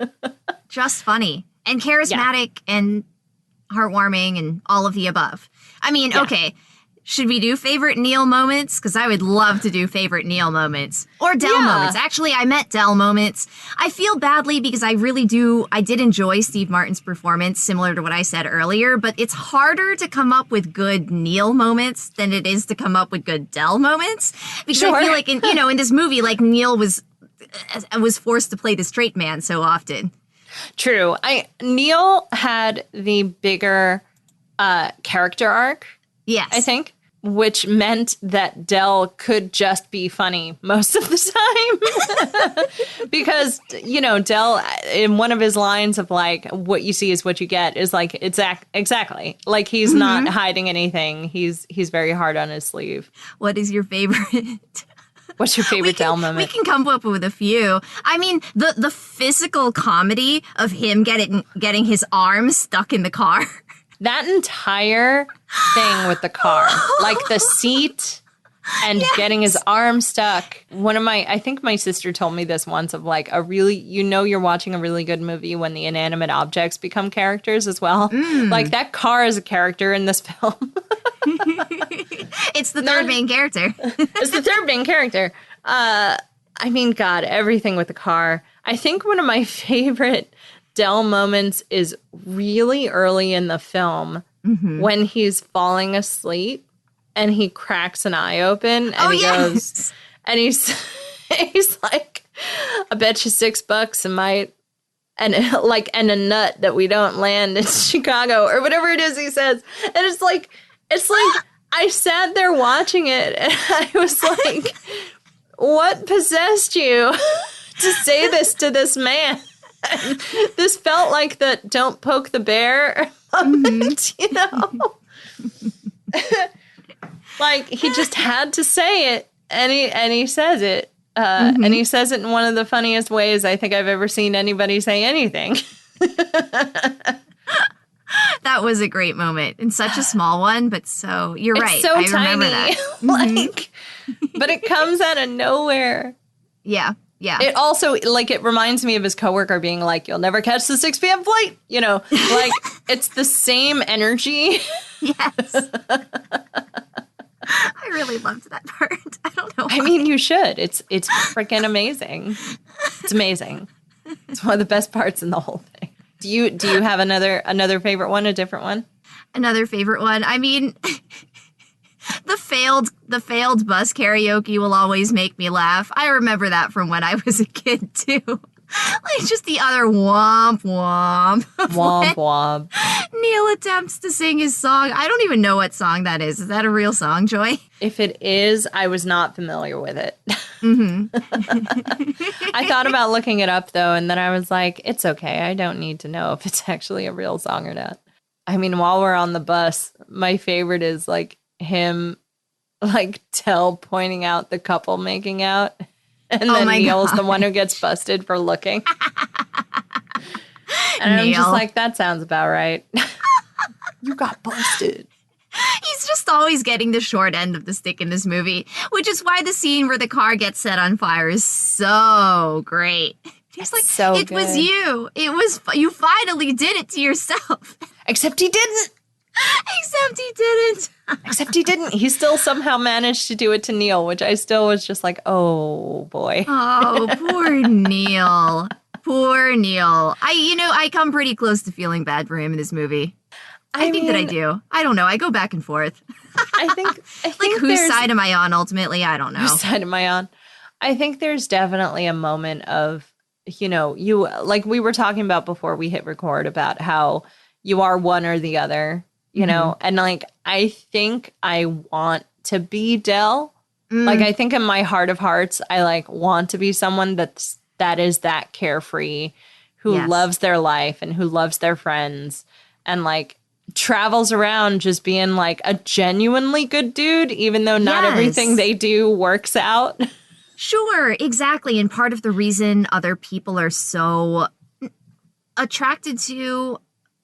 Just funny. And charismatic and heartwarming and all of the above. I mean, okay. Should we do favorite Neil moments? Because I would love to do favorite Neil moments. Or Del moments. Actually, I meant Del moments. I feel badly because I did enjoy Steve Martin's performance, similar to what I said earlier, but it's harder to come up with good Neil moments than it is to come up with good Del moments. Because I feel like, in this movie, like, Neil was forced to play the straight man so often. True. Neil had the bigger character arc. Yes. I think, which meant that Del could just be funny most of the time. Because, Del, in one of his lines of like, what you see is what you get, is like, exactly. Like, he's not hiding anything. He's very hard on his sleeve. What is your favorite? What's your favorite Del moment? We can come up with a few. I mean, the physical comedy of him getting his arms stuck in the car. That entire thing with the car, like the seat and getting his arm stuck. I think my sister told me this once, of like you're watching a really good movie when the inanimate objects become characters as well. Like, that car is a character in this film. It's the third main character. It's the third main character. I mean, God, everything with the car. I think one of my favorite Del moments is really early in the film when he's falling asleep and he cracks an eye open and goes, and he's like, I bet you $6 and a nut that we don't land in Chicago, or whatever it is he says. And it's like I sat there watching it and I was like, what possessed you to say this to this man? And this felt like the "don't poke the bear" moment, Like, he just had to say it, and he says it, and he says it in one of the funniest ways I think I've ever seen anybody say anything. That was a great moment, and such a small one, but you're right. So I tiny, remember that. But it comes out of nowhere. Yeah. Yeah. It also, it reminds me of his coworker being like, you'll never catch the 6 p.m. flight. Like, it's the same energy. Yes. I really loved that part. I don't know why. I mean, you should. It's freaking amazing. It's amazing. It's one of the best parts in the whole thing. Do you have another favorite one, a different one? Another favorite one. I mean, the failed bus karaoke will always make me laugh. I remember that from when I was a kid too. Like, just the other womp womp. Womp womp. Neil attempts to sing his song. I don't even know what song that is. Is that a real song, Joy? If it is, I was not familiar with it. I thought about looking it up, though, and then I was like, it's okay. I don't need to know if it's actually a real song or not. I mean, while we're on the bus, my favorite is, like, him, like, Del pointing out the couple making out. And then Neil's the one who gets busted for looking. And I'm just like, that sounds about right. You got busted. He's just always getting the short end of the stick in this movie, which is why the scene where the car gets set on fire is so great. He's like, so it good. Was you. You finally did it to yourself. Except he didn't. Except he didn't. He still somehow managed to do it to Neil, which I still was just like, oh, boy. Oh, poor Neil. Poor Neil. I come pretty close to feeling bad for him in this movie. I think that I do. I don't know. I go back and forth. I think like, whose side am I on ultimately? I don't know. Whose side am I on? I think there's definitely a moment of, you, like we were talking about before we hit record, about how you are one or the other. And like, I think I want to be Del. Like, I think in my heart of hearts, I like want to be someone that is that carefree, who loves their life and who loves their friends and like travels around just being like a genuinely good dude, even though not everything they do works out. Sure, exactly. And part of the reason other people are so attracted to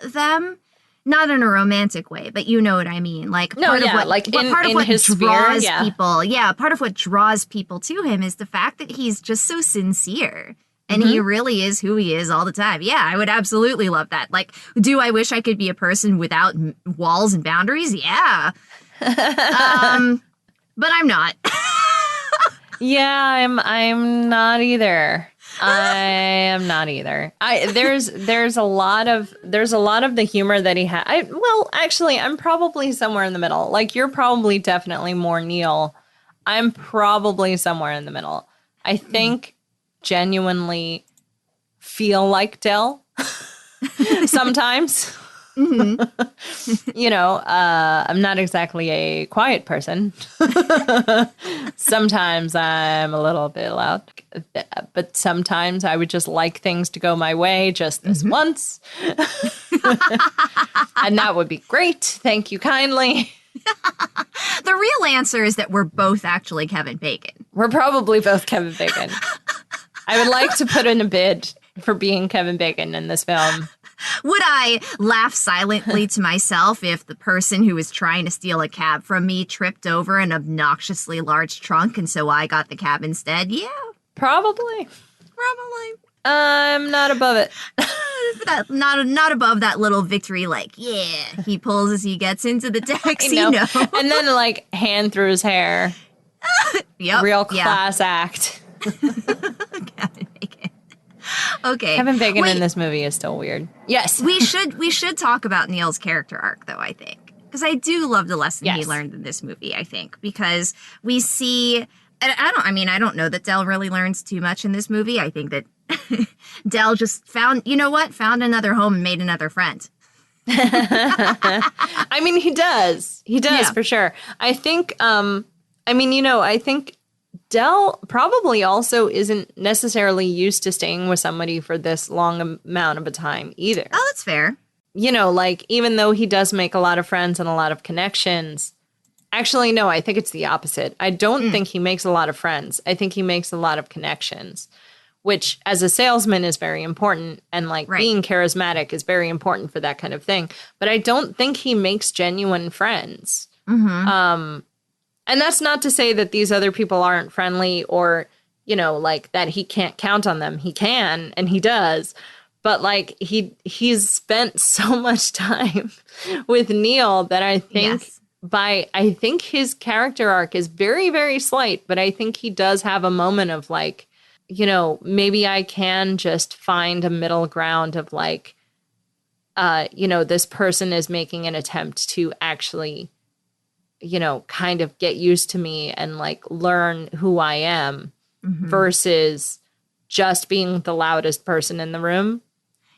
them, not in a romantic way, but you know what I mean. Like No, part of yeah, what like part of in what his draws sphere, yeah. people, part of what draws people to him is the fact that he's just so sincere. And Mm-hmm. he really is who he is all the time. Yeah, I would absolutely love that. Like, do I wish I could be a person without walls and boundaries? Yeah. But I'm not. Yeah, I'm not either. I am not either. There's a lot of the humor that he had. Well, actually, I'm probably somewhere in the middle. Like you're probably definitely more Neil. I'm probably somewhere in the middle. I think genuinely feel like Dell sometimes. You know, I'm not exactly a quiet person. Sometimes I'm a little bit loud, but sometimes I would just like things to go my way just this once. And that would be great. Thank you kindly. The real answer is that we're both actually Kevin Bacon. We're probably both Kevin Bacon. I would like to put in a bid for being Kevin Bacon in this film. Would I laugh silently to myself if the person who was trying to steal a cab from me tripped over an obnoxiously large trunk and so I got the cab instead? Yeah, Probably. probably. I'm not above it. Not above that little victory, like, yeah, he pulls as he gets into the taxi. No. No. And then like hand through his hair. Yep. Real yeah. class act. Kevin Bacon. Okay. Kevin Bacon Wait, in this movie is still weird. Yes. we should talk about Neil's character arc, though, I think. Because I do love the lesson he Yes. learned in this movie, I think. Because we see, and I don't know that Dell really learns too much in this movie. I think that Dell just found another home and made another friend. I mean, he does. He does Yeah. for sure. I think, I think Dell probably also isn't necessarily used to staying with somebody for this long amount of a time either. Oh, that's fair. You know, like, even though he does make a lot of friends and a lot of connections, actually, no, I think it's the opposite. I don't think he makes a lot of friends. I think he makes a lot of connections, which as a salesman is very important. And like Right. being charismatic is very important for that kind of thing. But I don't think he makes genuine friends. And that's not to say that these other people aren't friendly or, you know, like that he can't count on them. He can, and he does. But like he's spent so much time with Neil that I think Yes. I think his character arc is very, very slight, but I think he does have a moment of like, you know, maybe I can just find a middle ground of like, you know, this person is making an attempt to actually, you know, kind of get used to me and like learn who I am versus just being the loudest person in the room.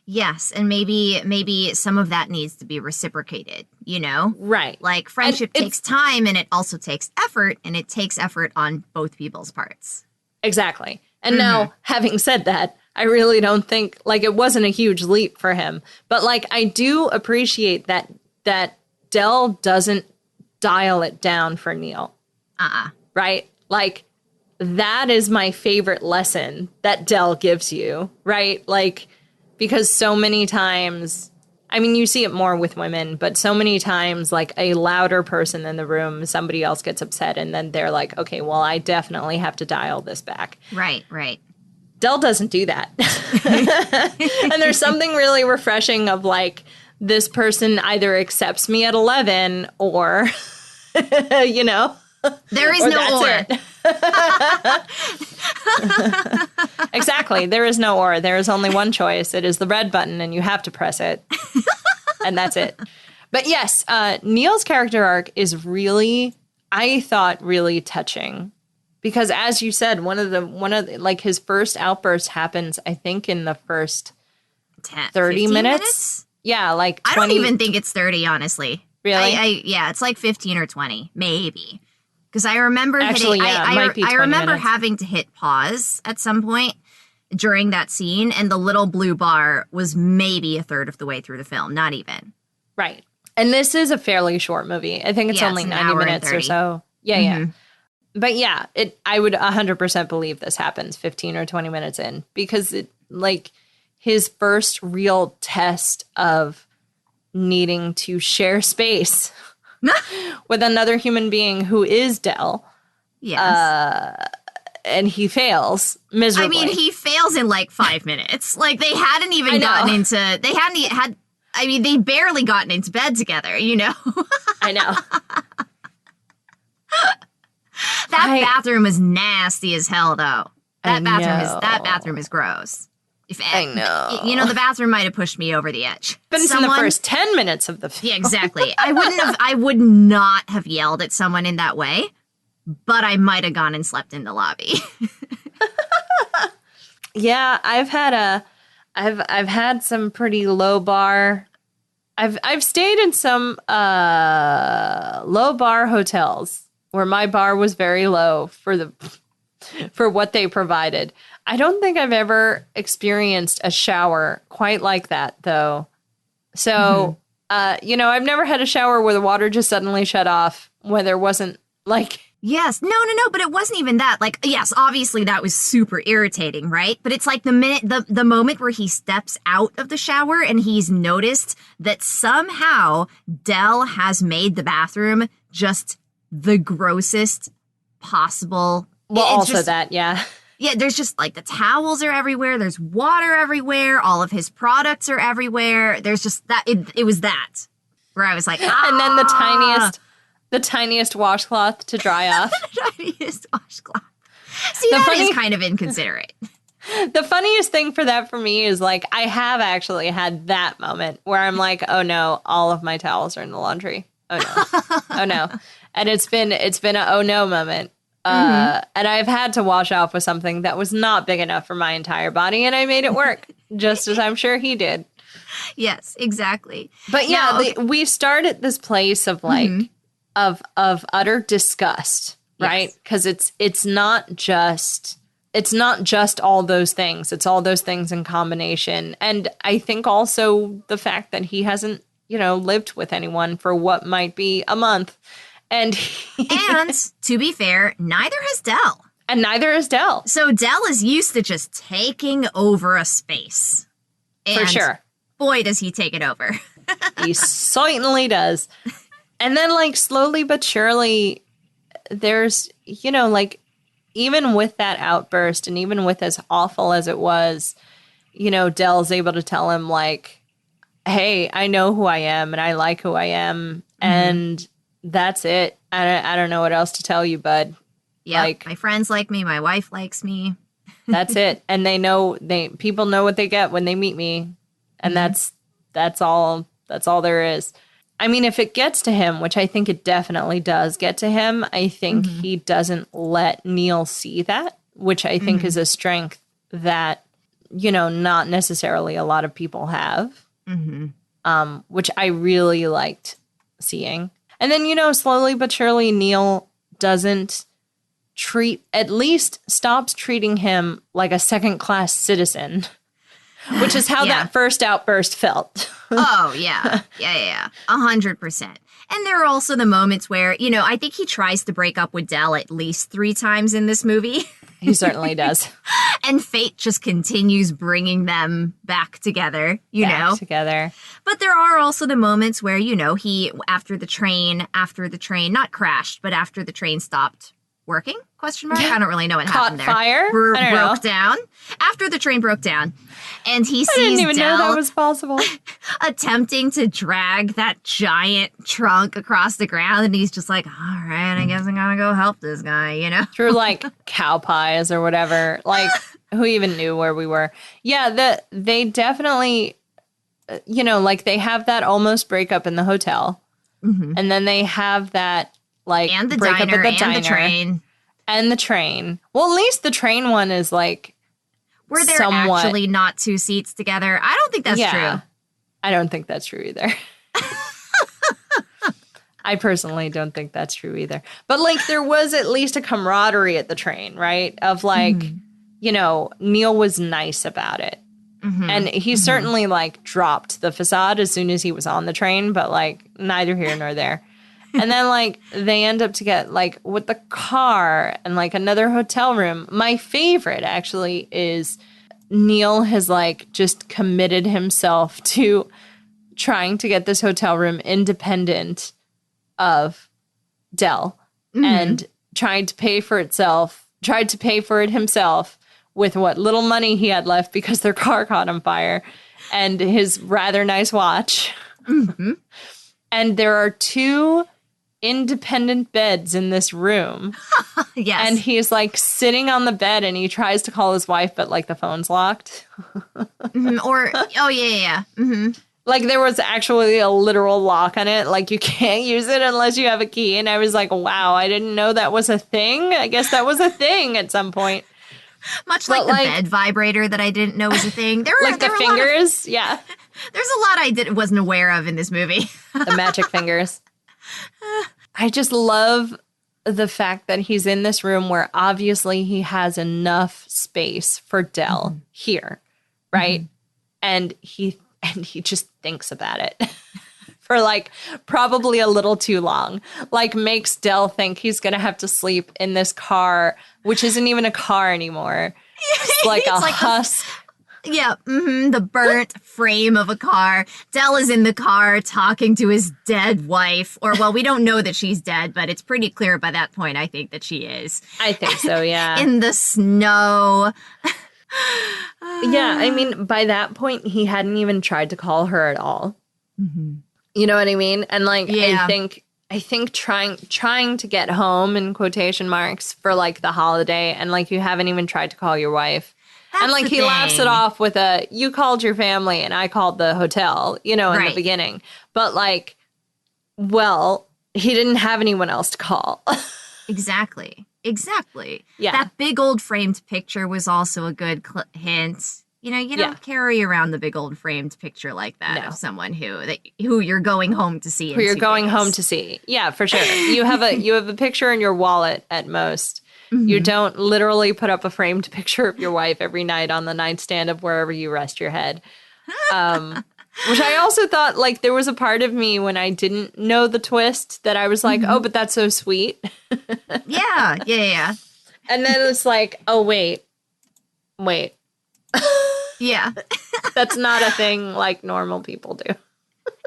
Yes, and maybe some of that needs to be reciprocated, you know? Right. Like friendship And takes time and it also takes effort, and it takes effort on both people's parts. Exactly. And now, having said that, I really don't think, like, it wasn't a huge leap for him. But, like, I do appreciate that Dell doesn't dial it down for Neil. Right? Like, that is my favorite lesson that Dell gives you, right? Like, because so many times, I mean, you see it more with women, but so many times, like, a louder person in the room, somebody else gets upset, and then they're like, okay, well, I definitely have to dial this back. Right, right. Dell doesn't do that. And there's something really refreshing of, like, this person either accepts me at 11 or, you know. There is Or no or. that's it. Exactly. There is no or. There is only one choice. It is the red button, and you have to press it. And that's it. But yes, Neil's character arc is really, I thought, really touching. Because as you said, one of the like his first outburst happens, I think, in the first 30 minutes. Yeah, like 20. I don't even think it's 30, honestly. Really? Yeah, it's like 15 or 20, maybe. Because I remember Actually, hitting, yeah, it might be I 20 remember minutes. having to hit pause at some point during that scene, and the little blue bar was maybe a third of the way through the film, not even. Right. And this is a fairly short movie. I think it's Yeah, only it's an 90 hour and minutes or 30. so. Yeah, yeah. But yeah, I would 100% believe this happens 15 or 20 minutes in, because his first real test of needing to share space with another human being who is Dell. Yes. And he fails miserably. I mean, he fails in like 5 minutes. Like, they hadn't even gotten into, they barely gotten into bed together, you know? I know. That bathroom is nasty as hell, though. That bathroom is gross. I know. You know, the bathroom might have pushed me over the edge. But it's in the first 10 minutes of the film. Yeah, exactly. I would not have yelled at someone in that way, but I might have gone and slept in the lobby. Yeah, I've had some pretty low bar. I've stayed in some low bar hotels where my bar was very low for what they provided. I don't think I've ever experienced a shower quite like that, though. So, I've never had a shower where the water just suddenly shut off, where there wasn't like... Yes. No, but it wasn't even that. Like, yes, obviously that was super irritating, right? But it's like the moment where he steps out of the shower and he's noticed that somehow Dell has made the bathroom just the grossest possible. Well, also that, yeah. Yeah, there's just like the towels are everywhere. There's water everywhere. All of his products are everywhere. There's just that. It was that where I was like, And then the tiniest washcloth to dry off. The tiniest washcloth. See, that is kind of inconsiderate. The funniest thing for me is like, I have actually had that moment where I'm like, oh no, all of my towels are in the laundry. Oh no. Oh no. And it's been a oh no moment. And I've had to wash off with something that was not big enough for my entire body, and I made it work, just as I'm sure he did. Yes, exactly. But yeah, we start at this place of like, of utter disgust, right? Because it's not just all those things. It's all those things in combination. And I think also the fact that he hasn't, lived with anyone for what might be a month. And to be fair, neither has Dell. And neither is Dell. So Dell is used to just taking over a space. And for sure. Boy, does he take it over. He certainly does. And then, like, slowly but surely, there's, even with that outburst and even with as awful as it was, Dell's able to tell him, like, hey, I know who I am and I like who I am. And that's it. I don't know what else to tell you, bud. Yeah, like, my friends like me. My wife likes me. That's it. And people know what they get when they meet me. And that's all there is. I mean, if it gets to him, which I think it definitely does get to him, I think he doesn't let Neil see that, which I think is a strength that, not necessarily a lot of people have, which I really liked seeing. And then, slowly but surely, Neil stops treating him like a second-class citizen, which is how that first outburst felt. Oh, yeah. Yeah. 100%. And there are also the moments where, I think he tries to break up with Dell at least 3 times in this movie. He certainly does. And fate just continues bringing them back together, back together. But there are also the moments where, he, after the train, not crashed, but after the train stopped working, ? I don't really know what happened there. Fire? Broke down. After the train broke down. And he sees I didn't even Dell know that was possible. attempting to drag that giant trunk across the ground. And he's just like, all right, I guess I'm going to go help this guy, Through like cow pies or whatever. Like, who even knew where we were? Yeah, they definitely, like they have that almost breakup in the hotel. And then they have that like and the breakup diner, at the and diner. The train. And the train. Well, at least the train one is like were there actually not 2 seats together? I don't think that's true. I don't think that's true either. I personally don't think that's true either. But like there was at least a camaraderie at the train, right? Of like, Neil was nice about it. And he certainly like dropped the facade as soon as he was on the train, but like neither here nor there. And then, like, they end up to get, like, with the car and, like, another hotel room. My favorite, actually, is Neil has, like, just committed himself to trying to get this hotel room independent of Dell and tried to pay for it himself with what little money he had left because their car caught on fire and his rather nice watch. Mm-hmm. And there are 2 independent beds in this room. Yes. And he's like sitting on the bed and he tries to call his wife, but like the phone's locked. Or, oh, yeah. Mm-hmm. Like there was actually a literal lock on it. Like you can't use it unless you have a key. And I was like, wow, I didn't know that was a thing. I guess that was a thing at some point. Much like the bed vibrator that I didn't know was a thing. There were the fingers. Yeah. There's a lot I wasn't aware of in this movie. The magic fingers. I just love the fact that he's in this room where obviously he has enough space for Dell here, right? And he just thinks about it for like probably a little too long. Like makes Dell think he's going to have to sleep in this car, which isn't even a car anymore. It's like a husk. The burnt frame of a car. Dell is in the car talking to his dead wife. Or, well, we don't know that she's dead, but it's pretty clear by that point, I think, that she is. I think so, yeah. In the snow. Yeah, I mean, by that point, he hadn't even tried to call her at all. Mm-hmm. You know what I mean? And, like, yeah. I think trying to get home, in quotation marks, for, like, the holiday, and, like, you haven't even tried to call your wife. That's and, like, he laughs it off with you called your family and I called the hotel, you know, in the beginning. But, like, well, he didn't have anyone else to call. Exactly. Yeah. That big old framed picture was also a good hint. You know, you don't carry around the big old framed picture like that of someone who you're going home to see. Who you're going home to see. Yeah, for sure. You have a picture in your wallet at most. Mm-hmm. You don't literally put up a framed picture of your wife every night on the nightstand of wherever you rest your head. Which I also thought, like, there was a part of me when I didn't know the twist that I was like, oh, but that's so sweet. Yeah. And then it's like, oh, wait. Yeah. That's not a thing like normal people do.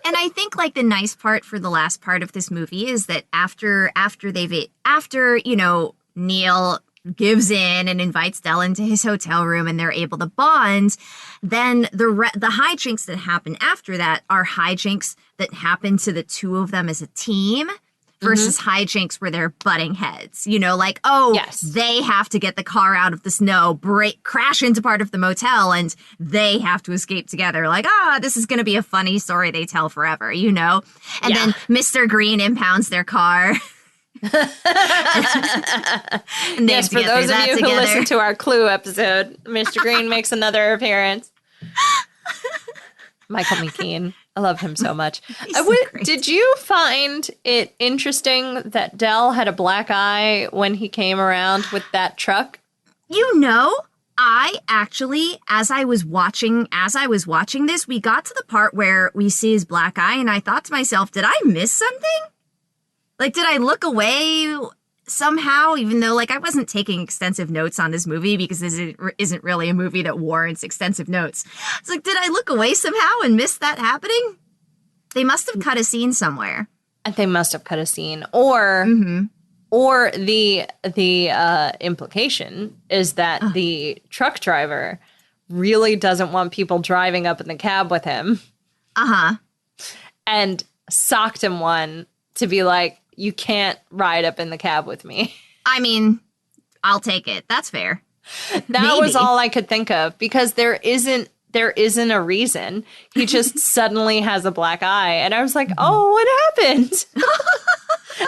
And I think like the nice part for the last part of this movie is that after you know, Neil gives in and invites Dell into his hotel room and they're able to bond, then the hijinks that happen after that are hijinks that happen to the two of them as a team versus hijinks where they're butting heads. You know, like, they have to get the car out of the snow, crash into part of the motel, and they have to escape together. Like, this is going to be a funny story they tell forever, you know? And then Mr. Green impounds their car. And yes, for those of you who listen to our Clue episode, Mr. Green makes another appearance. Michael McKean. I love him so much. Did you find it interesting that Dell had a black eye when he came around with that truck? You know, I actually, as I was watching this, we got to the part where we see his black eye, and I thought to myself, did I miss something? Like, did I look away somehow, even though, like, I wasn't taking extensive notes on this movie because this isn't really a movie that warrants extensive notes. It's like, did I look away somehow and miss that happening? They must have cut a scene somewhere. They must have cut a scene. Or the implication is that the truck driver really doesn't want people driving up in the cab with him. And socked him one to be like, you can't ride up in the cab with me. I mean, I'll take it. That's fair. That was all I could think of because there isn't a reason. He just suddenly has a black eye. And I was like, oh, what happened?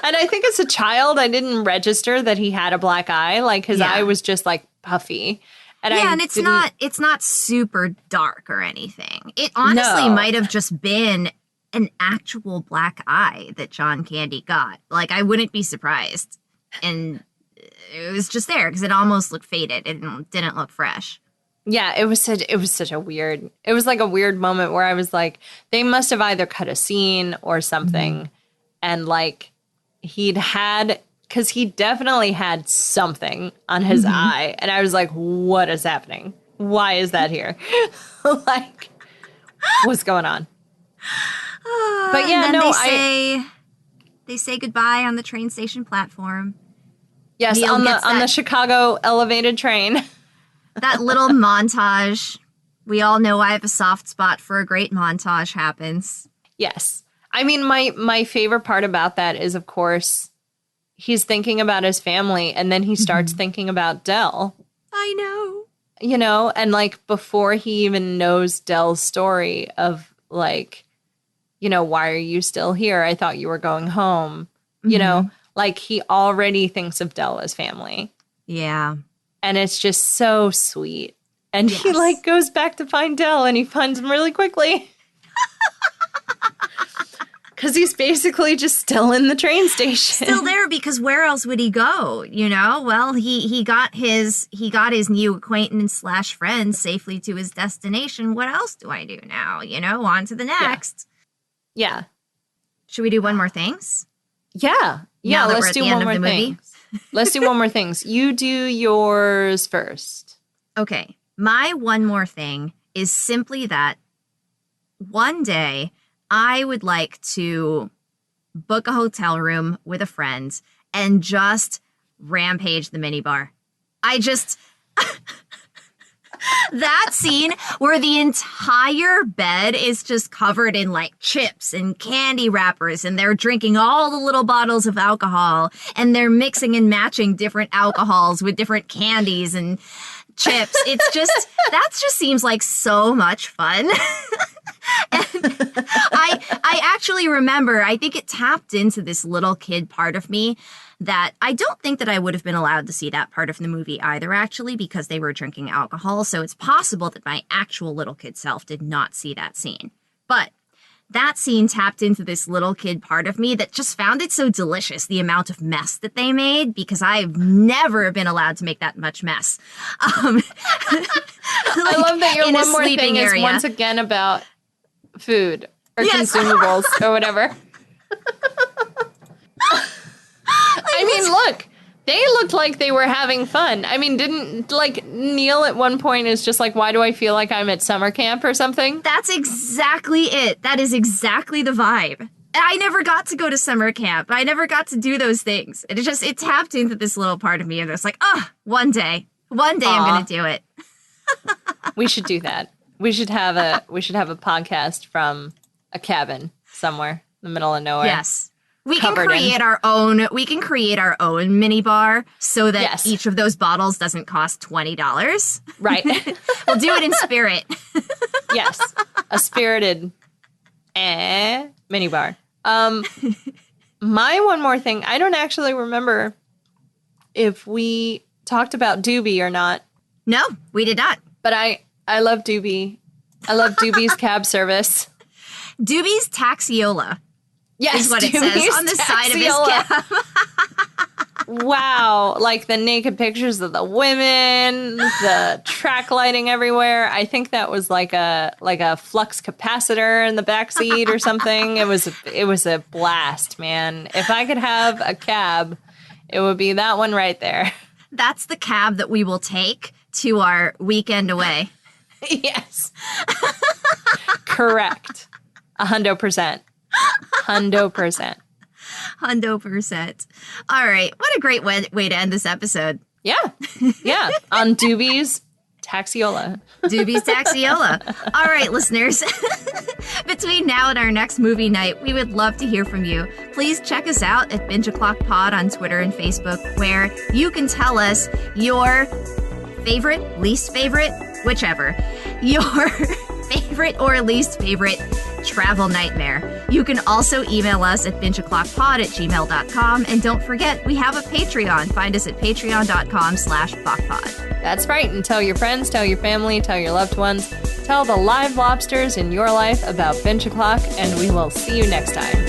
And I think as a child, I didn't register that he had a black eye. Like his eye was just like puffy. And it's not super dark or anything. It honestly might have just been an actual black eye that John Candy got. Like, I wouldn't be surprised. And it was just there because it almost looked faded. It didn't look fresh. Yeah, it was such a weird, it was like a weird moment where I was like, they must have either cut a scene or something and like he'd had, because he definitely had something on his eye. And I was like, what is happening? Why is that here? Like, what's going on? But yeah, and then no, they say goodbye on the train station platform. Yes, Neil on gets the Chicago elevated train. That little montage. We all know I have a soft spot for a great montage happens. Yes. I mean, my favorite part about that is, of course, he's thinking about his family, and then he starts thinking about Dell. I know. You know, and like before he even knows Dell's story of like, you know, why are you still here? I thought you were going home. You know, like he already thinks of Dell as family. Yeah. And it's just so sweet. And he like goes back to find Dell, and he finds him really quickly. Because he's basically just still in the train station. Still there, because where else would he go? You know, well, he got his new acquaintance slash friend safely to his destination. What else do I do now? You know, on to the next. Yeah. Should we do one more things? Yeah. Yeah. Let's do one more thing. Let's do one more things. You do yours first. Okay. My one more thing is simply that one day I would like to book a hotel room with a friend and just rampage the minibar. That scene where the entire bed is just covered in like chips and candy wrappers, and they're drinking all the little bottles of alcohol, and they're mixing and matching different alcohols with different candies and chips. It's just, that just seems like so much fun. And I actually remember, I think it tapped into this little kid part of me that I don't think that I would have been allowed to see that part of the movie either, actually, because they were drinking alcohol. So it's possible that my actual little kid self did not see that scene. But that scene tapped into this little kid part of me that just found it so delicious, the amount of mess that they made, because I've never been allowed to make that much mess. I love that your one more thing is once again about food or consumables or whatever. I mean, look, they looked like they were having fun. I mean, didn't like Neil at one point is just like, why do I feel like I'm at summer camp or something? That's exactly it. That is exactly the vibe. I never got to go to summer camp. I never got to do those things. It tapped into this little part of me, and it's like, one day I'm going to do it. We should do that. We should have a podcast from a cabin somewhere in the middle of nowhere. Yes. We can create our own mini bar so that each of those bottles doesn't cost $20. Right. We'll do it in spirit. Yes. A spirited mini bar. My one more thing, I don't actually remember if we talked about Doobie or not. No, we did not. But I love Doobie. I love Doobie's cab service. Doobie's Taxiola. Yes, is what it says on the side of his cab. Wow. Like the naked pictures of the women, the track lighting everywhere. I think that was like a flux capacitor in the backseat or something. It was a blast, man. If I could have a cab, it would be that one right there. That's the cab that we will take to our weekend away. Yes. Correct. 100%. 100%. 100%. All right. What a great way to end this episode. Yeah. Yeah. On Doobie's Taxiola. Doobie's Taxiola. All right, listeners. Between now and our next movie night, we would love to hear from you. Please check us out at Binge O'Clock Pod on Twitter and Facebook, where you can tell us your favorite, least favorite, whichever, your favorite or least favorite travel nightmare. You can also email us at bingeoclockpod@gmail.com. And don't forget, we have a Patreon. Find us at patreon.com/BachPod. That's right. And tell your friends, tell your family, tell your loved ones, tell the live lobsters in your life about Binge O'Clock, and we will see you next time.